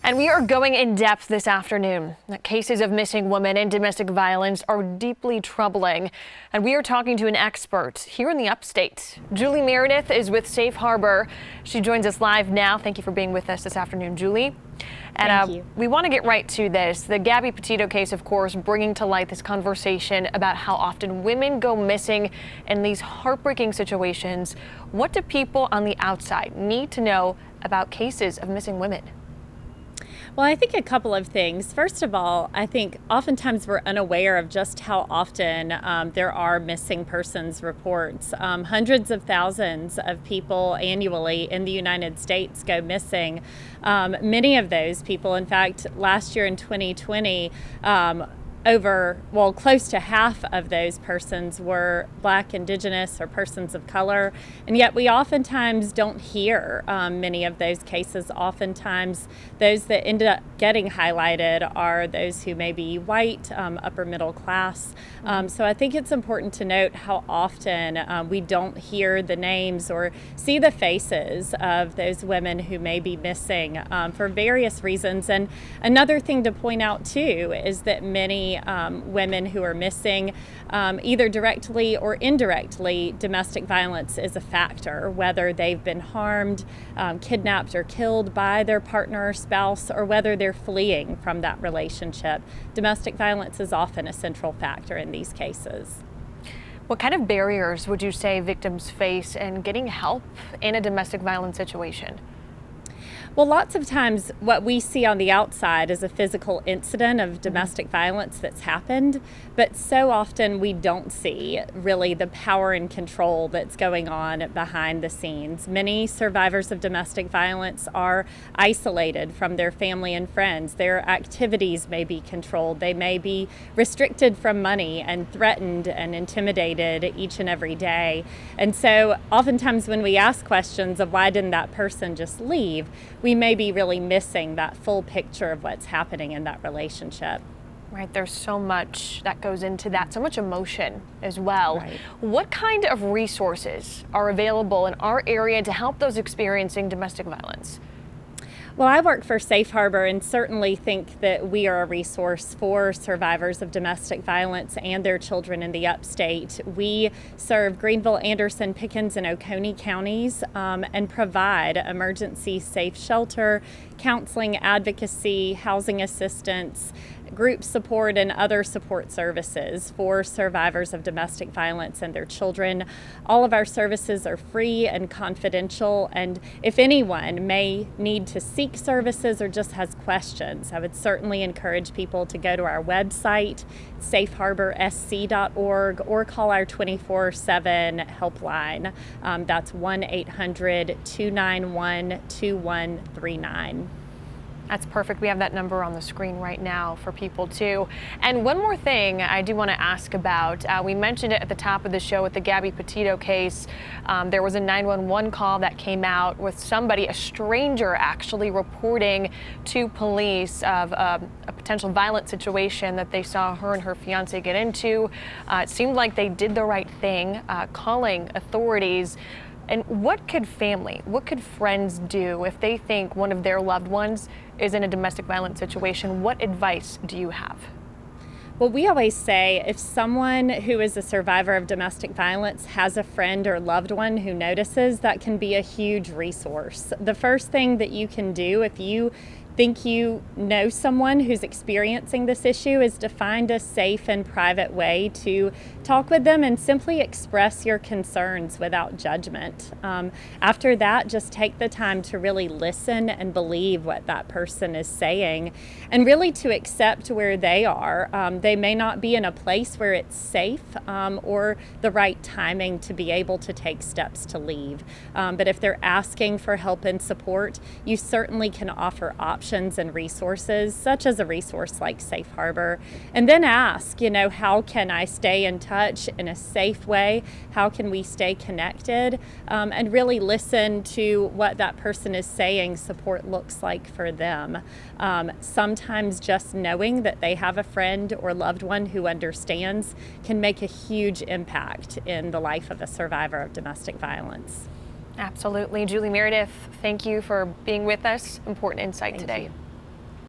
And we are going in depth this afternoon. Cases of missing women and domestic violence are deeply troubling. And we are talking to an expert here in the upstate. Julie Meredith is with Safe Harbor. She joins us live now. Thank you for being with us this afternoon, Julie. And Thank you. We want to get right to this. The Gabby Petito case, of course, bringing to light this conversation about how often women go missing in these heartbreaking situations. What do people on the outside need to know about cases of missing women? Well, I think a couple of things. First of all, I think oftentimes we're unaware of just how often there are missing persons reports. Hundreds of thousands of people annually in the United States go missing. Many of those people, in fact, last year in 2020, close to half of those persons were Black, Indigenous, or persons of color, and yet we oftentimes don't hear many of those cases. Oftentimes, those that end up getting highlighted are those who may be white, upper middle class. So I think it's important to note how often we don't hear the names or see the faces of those women who may be missing for various reasons. And another thing to point out too is that many women who are missing, either directly or indirectly, domestic violence is a factor, whether they've been harmed, kidnapped, or killed by their partner or spouse, or whether they're fleeing from that relationship. Domestic violence is often a central factor in these cases. What kind of barriers would you say victims face in getting help in a domestic violence situation? Well, lots of times what we see on the outside is a physical incident of domestic violence that's happened, but so often we don't see really the power and control that's going on behind the scenes. Many survivors of domestic violence are isolated from their family and friends. Their activities may be controlled. They may be restricted from money and threatened and intimidated each and every day. And so oftentimes when we ask questions of why didn't that person just leave, we may be really missing that full picture of what's happening in that relationship. Right, there's so much that goes into that, so much emotion as well. Right. What kind of resources are available in our area to help those experiencing domestic violence? Well, I work for Safe Harbor and certainly think that we are a resource for survivors of domestic violence and their children in the upstate. We serve Greenville, Anderson, Pickens, and Oconee counties and provide emergency safe shelter, counseling, advocacy, housing assistance, group support, and other support services for survivors of domestic violence and their children. All of our services are free and confidential, and if anyone may need to seek services or just has questions, I would certainly encourage people to go to our website, safeharborsc.org, or call our 24/7 helpline. That's 1-800-291-2139. That's perfect. We have that number on the screen right now for people too. And one more thing I do want to ask about. We mentioned it at the top of the show with the Gabby Petito case. There was a 911 call that came out with somebody, a stranger actually, reporting to police of a potential violent situation that they saw her and her fiance get into. It seemed like they did the right thing, calling authorities. And what could friends do if they think one of their loved ones is in a domestic violence situation? What advice do you have? Well, we always say if someone who is a survivor of domestic violence has a friend or loved one who notices, that can be a huge resource. The first thing that you can do if you think you know someone who's experiencing this issue is to find a safe and private way to talk with them and simply express your concerns without judgment. After that, just take the time to really listen and believe what that person is saying and really to accept where they are. They may not be in a place where it's safe or the right timing to be able to take steps to leave. But if they're asking for help and support, you certainly can offer options and resources, such as a resource like Safe Harbor, and then ask, how can I stay in touch in a safe way? How can we stay connected? And really listen to what that person is saying support looks like for them. Sometimes just knowing that they have a friend or loved one who understands can make a huge impact in the life of a survivor of domestic violence. Absolutely. Julie Meredith, thank you for being with us. Important insight Thank today. you.